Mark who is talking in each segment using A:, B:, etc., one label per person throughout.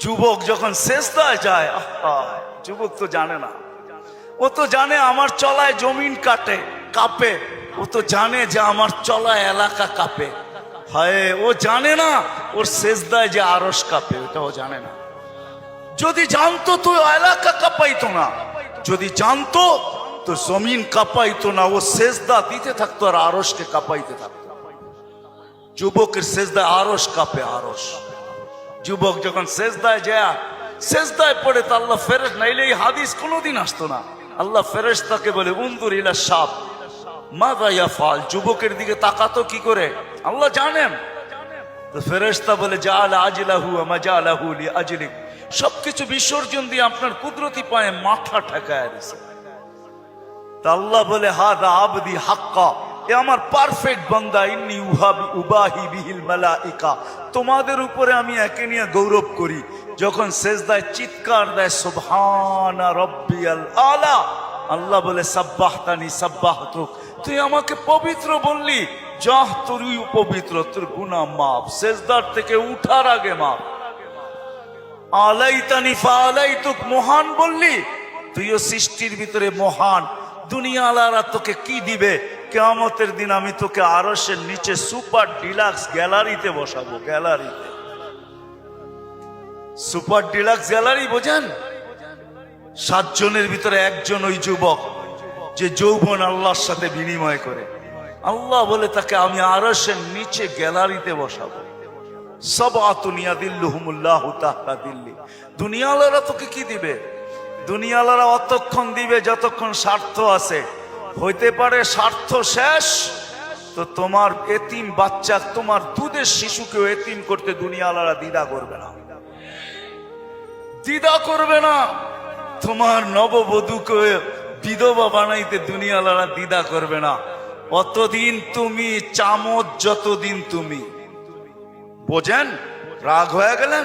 A: যুবক যখন সেজদায় যায়, যুবক তো জানে না, ও তো জানে আমার চলায় জমিন কাঁপে, ও তো জানে যে আমার চলায় এলাকা কাঁপে। হায়, ও জানে না ওর সেজদায় যে আরশ কাঁপে, ওটা ও জানে না। যদি জানতো তো এলাকা কাঁপাইতো না, যদি জানতো তো জমিন কাঁপাইতো না, ও সেজদা দিতে থাকতো আর আরশকে কাঁপাইতে থাকতো। যুবকের সেজদায় আরশ কাঁপে, আরশ। যুবক যখন সেজদায় যায়, সেজদায় পড়ে তো আল্লাহ ফেরেশতা, নাইলে এই হাদিস কোনোদিন আসতো না। আল্লাহ ফেরেশতাকে বলে উনজুর ইলা শাব মাযা ইয়াফআল, যুবকের দিকে তাকাতো কি করে আল্লাহ জানেন। তো ফেরেশতা বলে জাআলা আজলাহু ওয়া মাজালাহু লিআজলিক, সবকিছু বিসর্জন দিয়ে আপনার কুদরতি পায়ে মাথা ঠেকায় দিয়েছে। তা আল্লাহ বলে হাদা আবদি হাক্কা, এ আমার পারফেক্ট বান্দা, ইন্নী উবাহি বিহিল মালাইকা, তোমাদের উপরে আমি একে নিয়ে গৌরব করি। যখন সেজদায় চিৎকার দেয় সুবহানা রাব্বিয়াল আলা, আল্লাহ বলে সাব্বাহতানি সাব্বাহতুক, তুই আমাকে পবিত্র বললি, যাহ তুই পবিত্র, তোর গুনাহ মাফ, সেজদার থেকে উঠার আগে মাফ। আলাইতানি ফাআলাইতুক, মহান বললি, তুইও সৃষ্টির ভিতরে মহান। দুনিয়াওয়ালারা তোকে কি দিবে? কিয়ামতের দিন আমি তোকে আরশের নিচে সুপার ডিলাক্স গ্যালারিতে বসাবো। গ্যালারিতে, সুপার ডিলাক্স গ্যালারি বোঝেন? 7 জনের ভিতরে একজন ওই যুবক যে যৌবন আল্লাহর সাথে বিনিময় করে। আল্লাহ বলে তাকে আমি আরশের নিচে গ্যালারিতে বসাবো। সাবআতুন ইয়াদিল্লুহুমুল্লাহু তাহতা দিল্লি। দুনিয়াওয়ালারা তোকে কি দিবে? দুনিয়াওয়ালারা অতক্ষণ দিবে যতক্ষণ স্বার্থ আছে। হইতে পারে স্বার্থ শেষ তো তোমার এতিম বাচ্চা, তোমার দুধের শিশুকেও এতিম করতে দুনিয়াওয়ালারা দ্বিধা করবে না, দ্বিধা করবে না। তোমার নববধূকে বিধবা বানাইতে দুনিয়াওয়ালারা দ্বিধা করবে না। অতদিন তুমি চামচ, যতদিন তুমি বোঝেন। রাগ হয়ে গেলেন?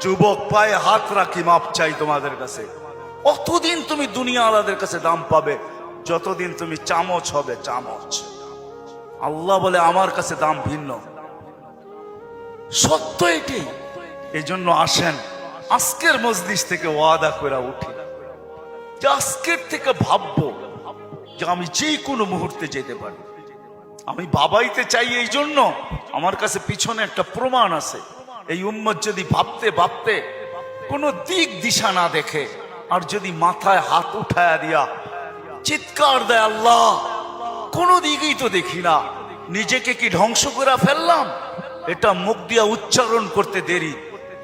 A: যুবক পায়ে হাত রাখি, মাপ চাই তোমাদের কাছে। অতদিন তুমি দুনিয়াওয়ালাদের কাছে দাম পাবে যতদিন তুমি চামচ হবে, চামচ। আল্লাহ বলে আমার কাছে দাম ভিন্ন, সত্য এটি। এই জন্য আসেন আজকের মজলিস থেকে ওয়াদা করে উঠি যে আজকের থেকে ভাববো যে আমি যে কোনো মুহূর্তে যেতে পারি। আমি বাবাইতে চাই, এই জন্য আমার কাছে পিছনে একটা প্রমাণ আছে। এই উম্মত যদি ভাবতে ভাবতে কোনো দিক দিশা না দেখে, আর যদি মাথায় হাত উঠায়া দিয়া চিৎকার দেয় আল্লাহ, কোনো দিকেই তো দেখি না, নিজেকে কি ধ্বংস করে ফেললাম? এটা মুখ দিয়া উচ্চারণ করতে দেরি,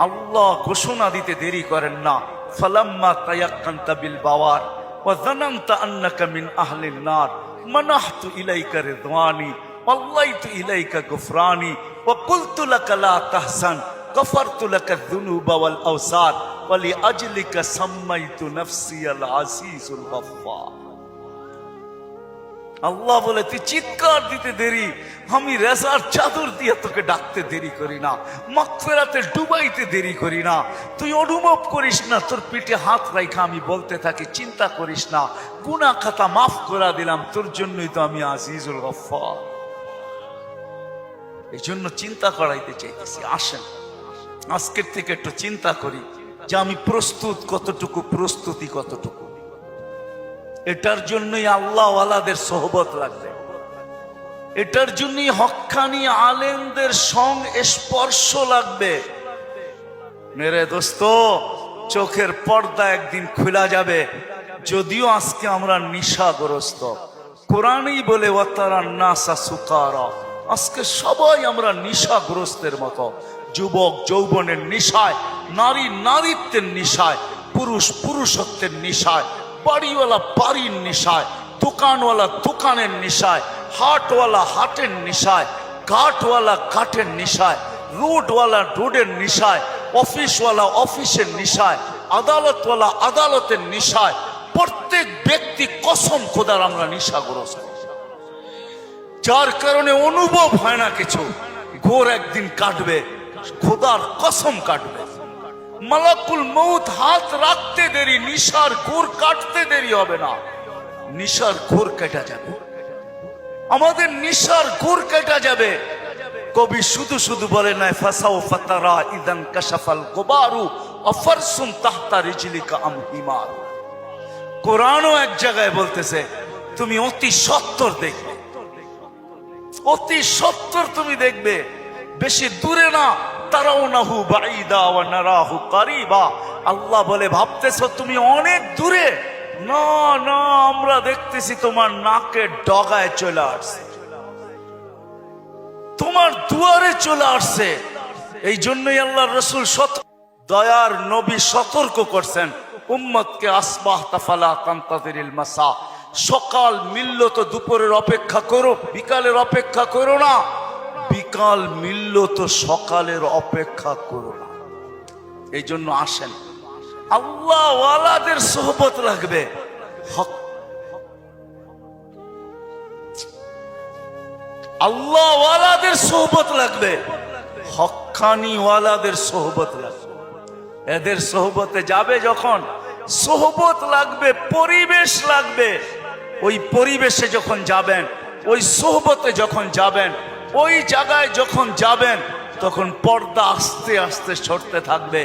A: আল্লাহ ঘোষণা দিতে দেরি করেন না। ফালাম্মা তায়াক্কানতা বিল বাওয়ার ওয়া যানানতা আন্নাকা মিন আহলিন নার মানাহতু ইলাইকা রিদওয়ানি ওয়াল্লাইতু ইলাইকা গুফরানি ওয়া কুলতু লাকা লা তাহসান গফারতু লাকা যুনুবা ওয়াল আওসার ওয়া লিআজলিকা সাম্মাইতু নাফসিয়াল আজিজুল গফফার। আল্লাহ বলে তুই চিৎকার দিতে দেরি, আমি রেজার চাদর দিয়ে তোকে ডাকতে দেরি করি না, মাগফিরাতে ডুবাইতে দেরি করি না। তুই অনুভব করিস না, তোর পিঠে হাত রাখা আমি বলতে থাকি চিন্তা করিস না, গুনাহ খাতা মাফ করে দিলাম, তোর জন্যই তো আমি আজিজুল গফফার। এই জন্য চিন্তা করাইতে চাইতেছি। আসেন আজকের থেকে একটু চিন্তা করি যে আমি প্রস্তুত কতটুকু, প্রস্তুতি কতটুকু। এটার জন্যই আল্লাহওয়ালাদের সোহবত লাগবে, এটার জন্যই হক্কানি আলেমদের স্পর্শ লাগবে। মেরে দোস্ত, চোখের পর্দা একদিন খোলা যাবে। যদিও আজকে আমরা নিশাগ্রস্ত, কোরআনই বলে ওয়াতারান নাসা সুকারা, আজকে সবাই আমরা নিশাগ্রস্তের মতো। যুবক যৌবনের নিশায়, নারী নারীত্বের নিশায়, পুরুষ পুরুষত্বের নিশায়, বাড়িওয়ালা বাড়ির নিশায়, দোকানওয়ালা দোকানের নিশায়, হাটওয়ালা হাটের নিশায়, ঘাটওয়ালা ঘাটের নিশায়, রোডওয়ালা রোডের নিশায়, অফিসওয়ালা অফিসের নিশায়, আদালতওয়ালা আদালতের নিশায়। প্রত্যেক ব্যক্তি কসম খোদার আমরা নিশাগ্রস্ত, যার কারণে অনুভব হয় না কিছু। ঘোর একদিন কাটবে, খোদার কসম কাটবে। মালাকুল মউত হাত রাখতে দেরি, নিশার ঘোর কাটতে দেরি হবে না। নিশার ঘোর কেটে যাবে, আমাদের নিশার ঘোর কেটে যাবে। কবি শুধু শুধু বলে নাই ফাসাউফা তারা ইদান কাশাফাল গুবারু আফারসুন তাহতা রিজলিকা আম হিমার। কোরআনও এক জায়গায় বলতেছে তুমি অতি সত্বর দেখবে, অতি সত্বর তুমি দেখবে, বেশি দূরে না। তারাউনাহু বাঈদা ওয়া নারাহু কারিবা। আল্লাহ বলে ভাবতেছো তুমি অনেক দূরে, না না, আমরা দেখতেছি তোমার নাকের ডগায় চলে আসছে, তোমার দুয়ারে চলে আসছে। এই জন্যই আল্লাহর রাসূল দয়ার নবী সতর্ক করছেন উম্মতকে, আসবাহতা ফালা তানতাযিরিল মাসা, সকাল মিলল তো দুপুরের অপেক্ষা করো, বিকালের অপেক্ষা করো না। বিকাল মিলল তো সকালের অপেক্ষা করো না। এই জন্য আসেন, আল্লাহ ওয়ালাদের সোহবত লাগবে, আল্লাহ ওয়ালাদের সোহবত লাগবে, হক্কানি ওয়ালাদের সোহবত লাগবে। এদের সোহবতে যাবে যখন, সোহবত লাগবে, পরিবেশ লাগবে। ওই পরিবেশে যখন যাবেন, ওই সোহবতে যখন যাবেন, ওই জায়গায় যখন যাবেন, তখন পর্দা আস্তে আস্তে সরতে থাকবে।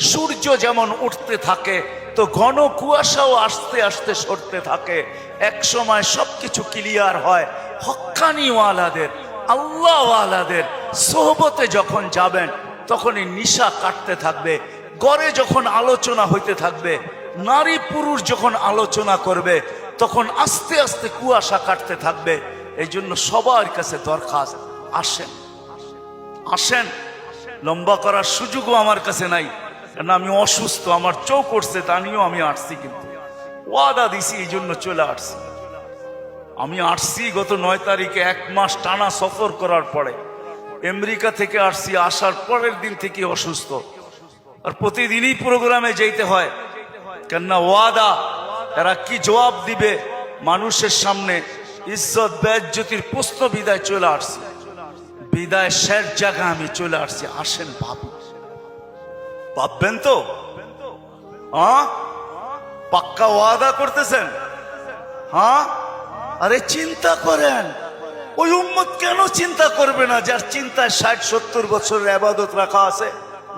A: সূর্য যেমন উঠতে থাকে তো ঘন কুয়াশাও আস্তে আস্তে সরতে থাকে। এক সময় সবকিছু ক্লিয়ার হয়। হক্কানি ওয়ালাদের, আল্লাহ ওয়ালাদের সোহবতে যখন যাবেন, তখনই নিশা কাটতে থাকবে। ঘরে যখন আলোচনা হইতে থাকবে, নারী পুরুষ যখন আলোচনা করবে, তখন আস্তে আস্তে কুয়াশা কাটতে থাকবে। এই জন্য সবার কাছে দরখাস্ত, আসেন আসেন। লম্বা করার সুযোগও আমার কাছে নাই, কারণ আমি অসুস্থ, আমার চোখ উঠছে, তা নিয়েও আমি আসছি, কিন্তু ওয়াদা দিছি এই জন্য চলে আসছি। আমি আসছি গত 9 তারিখে, 1 মাস টানা সফর করার পরে আমেরিকা থেকে আসছি। আসার পরের দিন থেকে অসুস্থ, আর প্রতিদিনই প্রোগ্রামে যেতে হয়, কেননা ওয়াদা। এরা কি জবাব দিবে মানুষের সামনে? ইজ্জত বেজ্জতির প্রশ্ন বিদায় চলে আসছি, বিদায় শেষ জায়গা আমি চলে আসছি। আসেন ভাবি, ভাববেন তো? হ্যাঁ, পাক্কা ওয়াদা করতেছেন? হ্যাঁ, আরে চিন্তা করেন, ওই উম্মত কেন চিন্তা করবে না যার চিন্তায় 60-70 বছরের ইবাদত রাখা আছে?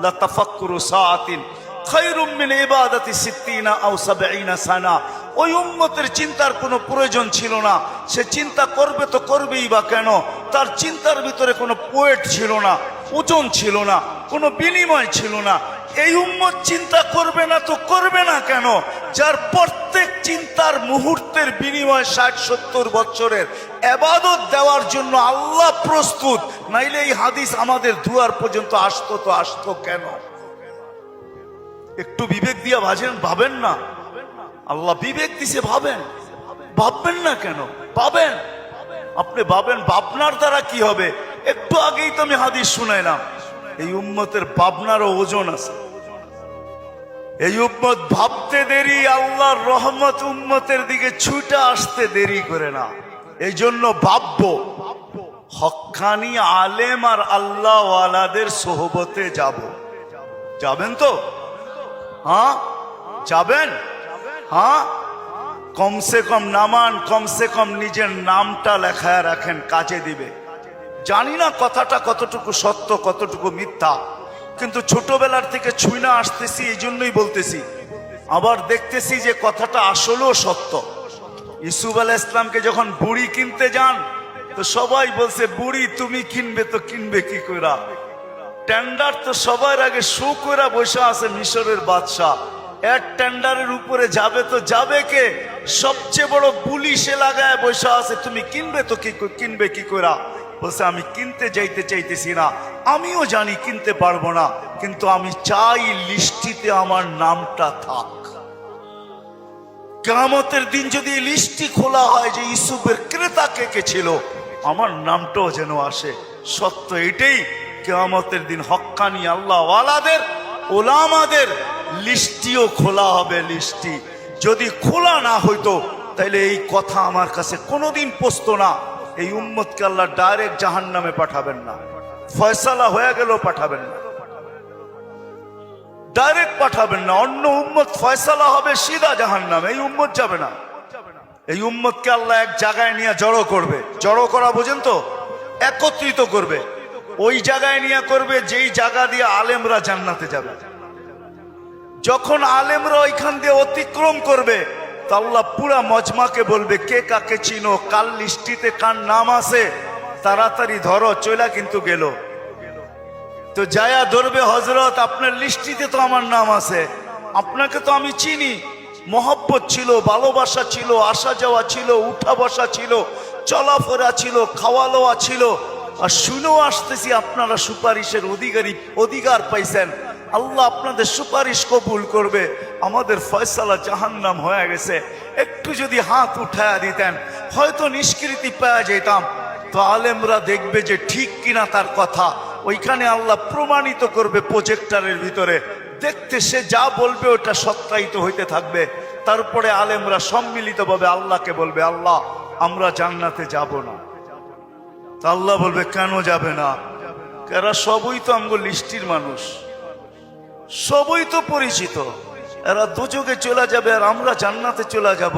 A: লা তাফাক্কুরু সাআতিন খায়রুম মিন ইবাদাতি 60 আও 70 সানা। ওই উম্মতের চিন্তার কোনো প্রয়োজন ছিল না। সে চিন্তা করবে তো করবেই বা কেন? তার চিন্তার ভিতরে কোনো পোয়েট ছিল না, ওজন ছিল না, কোনো বিনিময় ছিল না। এই উম্মত চিন্তা করবে না তো করবে না কেন? যার প্রত্যেক চিন্তার মুহূর্তের বিনিময় 60-70 বছরের ইবাদত দেওয়ার জন্য আল্লাহ প্রস্তুত। নাইলে এই হাদিস আমাদের দুয়ার পর্যন্ত আসতো তো আসতো কেন? একটু বিবেক দিয়া ভাবেন না? আল্লাহ বিবেক দিছে, ভাবেন, ভাববেন না কেন? ভাবেন, আপনি ভাবেন, ভাবনার দ্বারা কি হবে? একটু আগেই তো আমি হাদিস শুনাইলাম, এই উম্মতের ভাবনারও ওজন আছে। এই উম্মত ভাবতে দেরি, আল্লাহর রহমত উম্মতের দিকে ছুটে আসতে দেরি করে না। এই জন্য ভাববো, হক্কানি আলেম আর আল্লাহ ওয়ালাদের সোহবতে যাব। যাবেন তো? হ্যাঁ, যাবেন? হ্যাঁ, কমসে কম নামান, কমসে কম নিজের নামটা লেখায় রাখেন, কাজে দিবে। জানি না কথাটা কতটুকু সত্য কতটুকু মিথ্যা, কিন্তু ছোটবেলার থেকে ছুঁইনা আসতেছি, এই জন্যই বলতেছি। আবার দেখতেছি যে কথাটা আসলেও সত্য। ইউসুফ আলাইহিস সালামকে যখন বুড়ি কিনতে যান, তো সবাই বলছে বুড়ি তুমি কিনবে তো কিনবে কি কইরা? টেন্ডার তো সবার আগে শো কইরা বসে আছে মিশরের বাদশাহ। এর টেন্ডারের উপরে যাবে তো যাবে কে? সবচেয়ে বড় বুলি সে লাগায় বসে আছে, তুমি কিনবে তো কিনবে কি কইরা? বলছে আমি কিনতে যাইতে চাইতেছি না, আমিও জানি কিনতে পারবো না, কিন্তু আমি চাই লিস্টিতে আমার নামটা থাক। কিয়ামতের দিন যদি লিস্টি খোলা হয় যে ইউসুফের ক্রেতা কে কে ছিল, আমার নামটাও যেন আসে। সত্য এটাই, কিয়ামতের দিন হক্কানি আল্লাহ ওয়ালাদের, ওলামাদের লিস্টিও খোলা হবে। লিস্টি যদি খোলা না হইতো তাহলে এই কথা আমার কাছে কোনোদিন পৌঁছতো না। এই উম্মতকে আল্লাহ ডাইরেক্ট জাহান্নামে পাঠাবেন না, ফয়সালা হয়ে গেল পাঠাবেন না, ডাইরেক্ট পাঠাবেন না। অন্য উম্মত ফয়সালা হবে সিধা জাহান্নামে, এই উম্মত যাবে না। এই উম্মতকে আল্লাহ এক জায়গায় নিয়ে জড়ো করবে। জড়ো করা বোঝেন তো? একত্রিত করবে। ওই জায়গায় নিয়ে করবে যেই জায়গা দিয়ে আলেমরা জান্নাতে যাবে। যখন আলেমরা ওইখান দিয়ে অতিক্রম করবে তো আল্লাহ পুরা মজমাকে বলবে, কে কাকে চিনো, কাল লিস্টিতে কার নাম আছে, তাড়াতাড়ি ধরো, চলা কিন্তু গেল। তো যায়া ধরবে, হযরত আপনার লিস্টিতে তো আমার নাম আছে, আপনাকে তো আমি চিনি, মহব্বত ছিল, ভালোবাসা ছিল, আসা যাওয়া ছিল, উঠা বসা ছিল, চলাফেরা ছিল, খাওয়া লওয়া ছিল, আর শুনেও আসতেছি আপনারা সুপারিশের অধিকার পাইছেন, আল্লাহ আপনাদের সুপারিশ কবুল করবে, আমাদের ফয়সালা জাহান্নাম হয়ে গেছে, একটু যদি হাত উঠায়া দিতেন হয়তো নিষ্কৃতি পাওয়া যেতাম। তো আলেমরা দেখবে যে ঠিক কিনা তার কথা, ওইখানে আল্লাহ প্রমাণিত করবে প্রজেক্টরের ভিতরে, দেখতে সে যা বলবে ওটা সত্যায়িত হইতে থাকবে। তারপরে আলেমরা সম্মিলিতভাবে আল্লাহকে বলবে, আল্লাহ আমরা জান্নাতে যাব না। তা আল্লাহ বলবে, কেন যাবে না? এরা সবই তো আমগো লিস্টির মানুষ, সবই তো পরিচিত, এরা দুযোগে চলে যাবে আর আমরা জান্নাতে চলে যাব।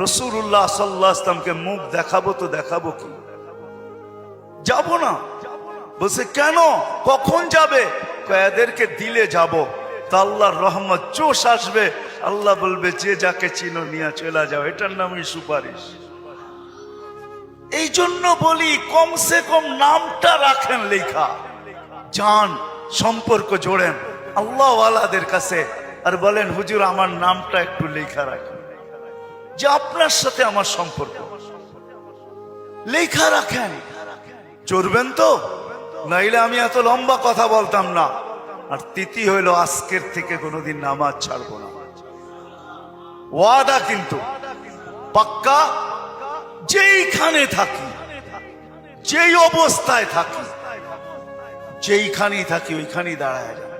A: রাসূলুল্লাহ সাল্লাল্লাহু আলাইহি ওয়াসাল্লামকে মুখ দেখাবো তো দেখাবো কি? যাব না। বলছে কেন, কখন যাবে? এদেরকে দিলে যাব। তা আল্লাহর রহমত জোশ আসবে, আল্লাহ বলবে যে যাকে চিনো নিয়ে চলে যাও, এটার নামই সুপারিশ। এই জন্য বলি কমসে কম নামটা রাখেন লেখা, জান সম্পর্ক জোড়েন আল্লাহওয়ালাদের কাছে, আর বলেন হুজুর আমার নামটা একটু লেখা রাখেন, যে আপনার সাথে আমার সম্পর্ক লেখা রাখেন। চড়বেন তো, নাইলে আমি এত লম্বা কথা বলতাম না। আর তিথি হইল আজকের থেকে কোনোদিন নামাজ ছাড়বো না, ওয়াদা কিন্তু পাক্কা। যেইখানে থাকি, যেই অবস্থায় থাকি, যেইখানেই থাকি ওইখানেই দাঁড়ায় যাবে।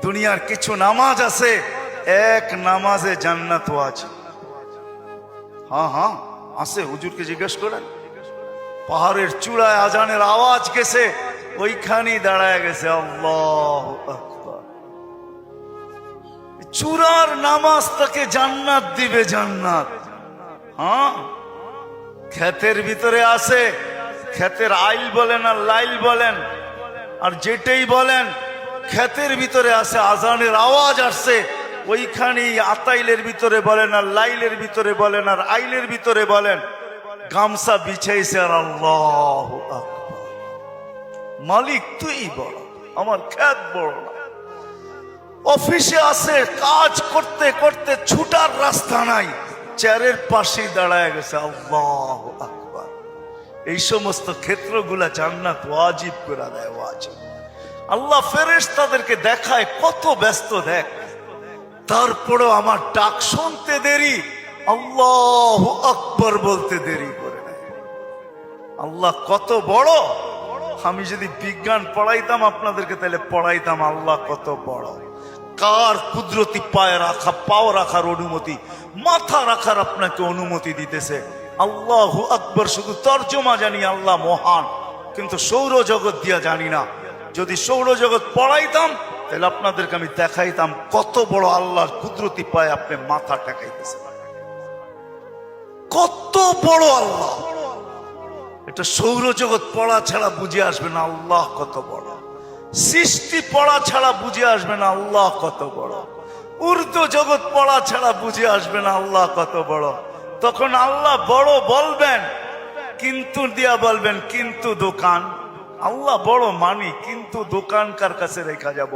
A: দুনিয়ার কিছু নামাজ আছে, এক নামাজে জান্নাত আছে। হ্যাঁ হ্যাঁ আছে, হুজুরকে জিজ্ঞেস করেন। পাহাড়ের চূড়ায় আজানের আওয়াজ গেছে, ওইখানেই দাঁড়ায় গেছে আল্লাহু আকবার। চূড়ার নামাজ তাকে জান্নাত দিবে, জান্নাত। হ্যাঁ, ক্ষেতের ভিতরে আছে, ক্ষেতের আইল বলেন আর লাইল বলেন আর যেটাই বলেন, ক্ষেতের ভিতরে আছে, আজানের আওয়াজ আসছে, ওইখানেই আতাইলের ভিতরে বলেন আর লাইলের ভিতরে বলেন আর আইলের ভিতরে বলেন, গামছা বিছাইছে আর আল্লাহু আকবার। মালিক তুই বড়, আমার ক্ষেত বড় না। অফিসে আছে, কাজ করতে করতে ছুটার রাস্তা নাই, চেয়ারের পাশেই দাঁড়ায় গেছে আল্লাহু আকবার। এই সমস্ত ক্ষেত্রগুলা জান্নাত ওয়াজিব করে দেয়, ওয়াজিব। আল্লাহ ফেরেশতাদেরকে দেখায় কত ব্যস্ত, দেখ, তারপরও আমার ডাক শুনতে দেরি, আল্লাহু আকবার বলতে দেরি করে নেয়। আল্লাহ কত বড়। আমি যদি বিজ্ঞান পড়াইতাম আপনাদেরকে, তাহলে পড়াইতাম আল্লাহ কত বড়। কার কুদরতি পায়ে রাখা, পাও রাখার অনুমতি, মাথা রাখার আপনাকে অনুমতি দিতেছে। আল্লাহু আকবার শুধু তর্জমা জানি, আল্লাহ মহান, কিন্তু সৌরজগৎ দিয়া জানি না। যদি সৌরজগৎ পড়াইতাম তাহলে আপনাদেরকে আমি দেখাইতাম কত বড় আল্লাহর কুদরতি পায়ে আপনি মাথা টেকাইতেছেন, কত বড় আল্লাহ। এটা সৌরজগৎ পড়া ছাড়া বুঝে আসবে না আল্লাহ কত বড়। সৃষ্টি পড়া ছাড়া বুঝে আসবে না আল্লাহ কত বড়। উর্দু জগৎ পড়া ছাড়া বুঝে আসবে না আল্লাহ কত বড়। তখন আল্লাহ বড় বলবেন, কিন্তু দিয়া বলবেন, কিন্তু দোকান। আল্লাহ বড় মানি, কিন্তু দোকান কার কাছে রেখা যাব,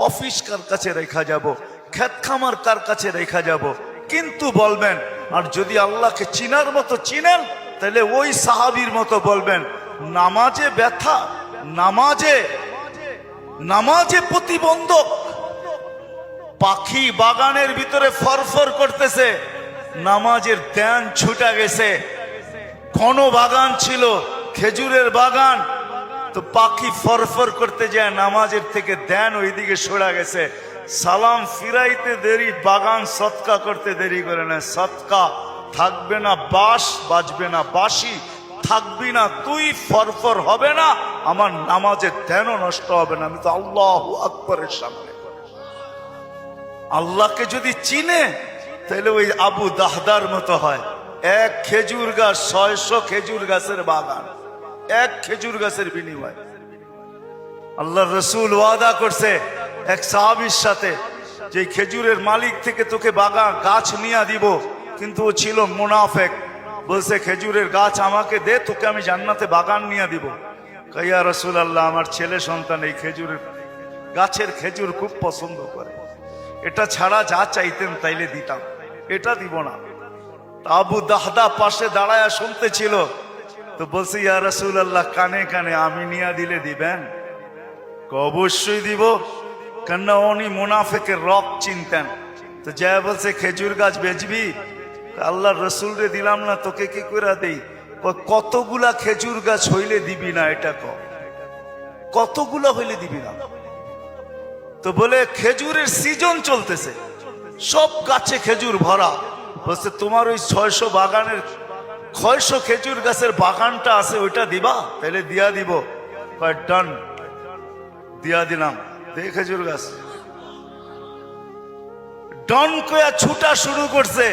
A: অফিস কার কাছে রেখা যাব, ক্ষেত খামার কার কাছে রেখা যাব, কিন্তু বলবেন। আর যদি আল্লাহকে চিনার মতো চিনেন, তাহলে ওই সাহাবীর মতো বলবেন, নামাজে ব্যথা, নামাজে প্রতিবন্ধক। পাখি বাগানের ভিতরে ফরফর করতেছে, নামাজের ধ্যান ছুটা গেছে। ঘন বাগান ছিল, খেজুরের বাগান, তো পাখি ফরফর করতে যায়, নামাজের থেকে ধ্যান ওইদিকে সরা গেছে। সালাম ফিরাইতে দেরি, বাগান সৎকা করতে দেরি করে না। সৎকা থাকবে না বাঁশ, বাজবে না বাঁশি, থাকবি না তুই, ফরফর হবে না, আমার নামাজের ধ্যানও নষ্ট হবে না। আমি তো আল্লাহু আকবারের সামনে। আল্লাহকে যদি চিনে তাহলে ওই আবু দাহদার মতো হয়। এক খেজুর গাছ, 600 খেজুর গাছের বাগান, এক খেজুর গাছের বিনিময় আল্লাহ রসুল ওয়াদা করছে এক সাহাবীর সাথে যে খেজুরের মালিক থেকে তোকে বাগান গাছ নিয়ে দিব, কিন্তু ও ছিল মুনাফেক। বলছে খেজুরের গাছ আমাকে দে, তোকে আমি জান্নাতে বাগান নিয়ে দিব। কইয়া রসুল আল্লাহ, আমার ছেলে সন্তান এই খেজুরের গাছের খেজুর খুব পছন্দ করে, এটা ছাড়া যা চাইতেন তাইলে দিতাম, এটা দিব না। আবু দাহদা পাশে দাঁড়ায়া শুনতেছিল, তো বলছে ইয়া রাসূল আল্লাহ, কানে কানে আমি নিয়া দিলে দিবেন? অবশ্যই দিব, কেননা উনি মুনাফিকের রব চিনতেন। তো যা বলছে খেজুর গাছ বেচবি? আল্লাহ রসুল রে দিলাম না, তোকে কি করে দেই? কতগুলা খেজুর গাছ হইলে দিবি না, এটা কতগুলা হইলে দিবি না? তো বলে খেজুরের সিজন চলতেছে, সব গাছে খেজুর ভরা। বলছে তোমার ওই 600 বাগানের 600 খেজুর গাছের বাগানটা আছে, ওইটা দিবা? তাহলে দিয়া দিব। ডান, দিয়া দিলাম। দে খেজুর গাছ। ডন কয়া ছুটা শুরু করছে,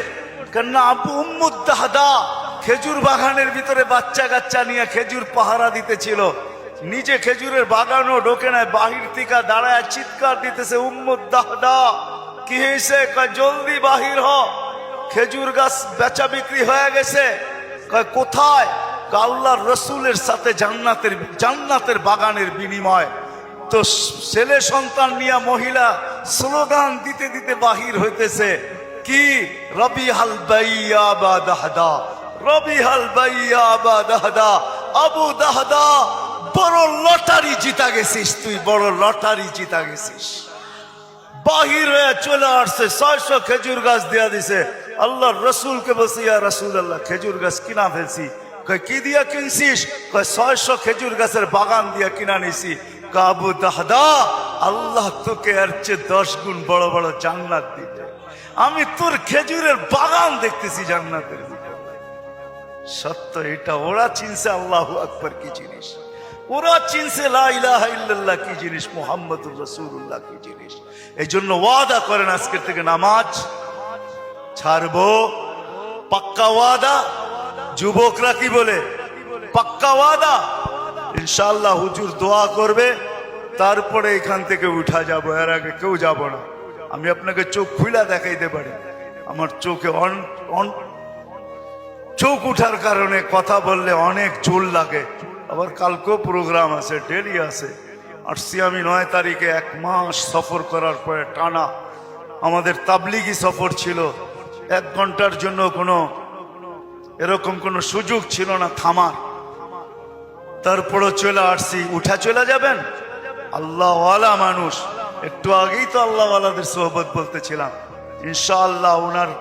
A: কেননা আবু উম্মুদ দাহদা খেজুর বাগানের ভিতরে বাচ্চা কাচ্চা নিয়ে খেজুর পাহারা দিতেছিল। নিজে খেজুরের বাগানও ঢোকে নাই, বাহির থেকে দাঁড়ায় চিৎকার দিতেছে, উম্মুদ দাহদা কি হয়েছে? কয় জলদি বাহির হ, খেজুর গাছ বেচা বিক্রি হয়ে গেছে। কয় কোথায়? আল্লাহর রসুলের সাথে জান্নাতের বাগানের বিনিময়। তো ছেলে সন্তান নিয়ে মহিলা স্লোগান দিতে দিতে বাহির হইতেছে, কি রবিহাল বাইয়া বা দাহদা, রবিহাল বাইয়া বা দাহদা, আবু দাহদা বড় লটারি জিতা গেছিস, তুই বড় লটারি জিতা গেছিস। বাহির হয়ে চলে আসছে, 600 খেজুর গাছ দিয়া দিছে। আল্লাহর রসুলকে বলছে ইয়া রাসূল আল্লাহ, খেজুর গাছ কিনা ফেলছি। কয় কি দিয়া কিনছিস? কয় 600 খেজুর গাছের বাগান দিয়া কিনা নিছি। আবু দাহদা, আল্লাহ তোকে এর চেয়ে 10 গুণ বড় বড় জান্নাত দিবে। আমি তোর খেজুরের বাগান দেখতেছি জান্নাতের ভিতরে। সত্য এটা, ওরা চিনছে আল্লাহু আকবার কি জিনিস, ওরা চিনছে লা ইলাহা ইল্লাল্লাহ কি জিনিস, মুহাম্মদুর রাসূলুল্লাহ কি জিনিস। এই জন্য ওয়াদা করেন আজকের থেকে নামাজ ছাড়বো, পাক্কা ওয়াদা। যুবকরা কি বলে? পাক্কা ওয়াদা। ইনশাআল্লাহ হুজুর দোয়া করবে, তারপরে এখান থেকে উঠা যাব, এর আগে কেউ যাব না। আমি আপনাকে চোখ খুলে দেখাইতে পারি, আমার চোখে চোখ উঠার কারণে কথা বললে অনেক জোর লাগে। আবার কালকেও প্রোগ্রাম আছে, ডেলি আছে। আসছি আমি 9 তারিখে, 1 মাস সফর করার পরে টানা আমাদের তাবলিগি সফর ছিল। 1 ঘন্টার জন্য এরকম কোনো সুযোগ ছিল না থামার। তারপরও চলে আসছি। উঠা চলে যাবেন? আল্লাহওয়ালা মানুষ, একটু আগেই তো আল্লাহওয়ালাদের সোহবত বলতেছিলাম। ইনশাআল্লাহ ওনার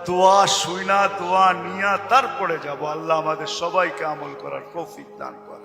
A: দোয়া শুইনা, দোয়া নিয়া তারপরে যাব। আল্লাহ আমাদের সবাইকে আমল করার তৌফিক দান করে।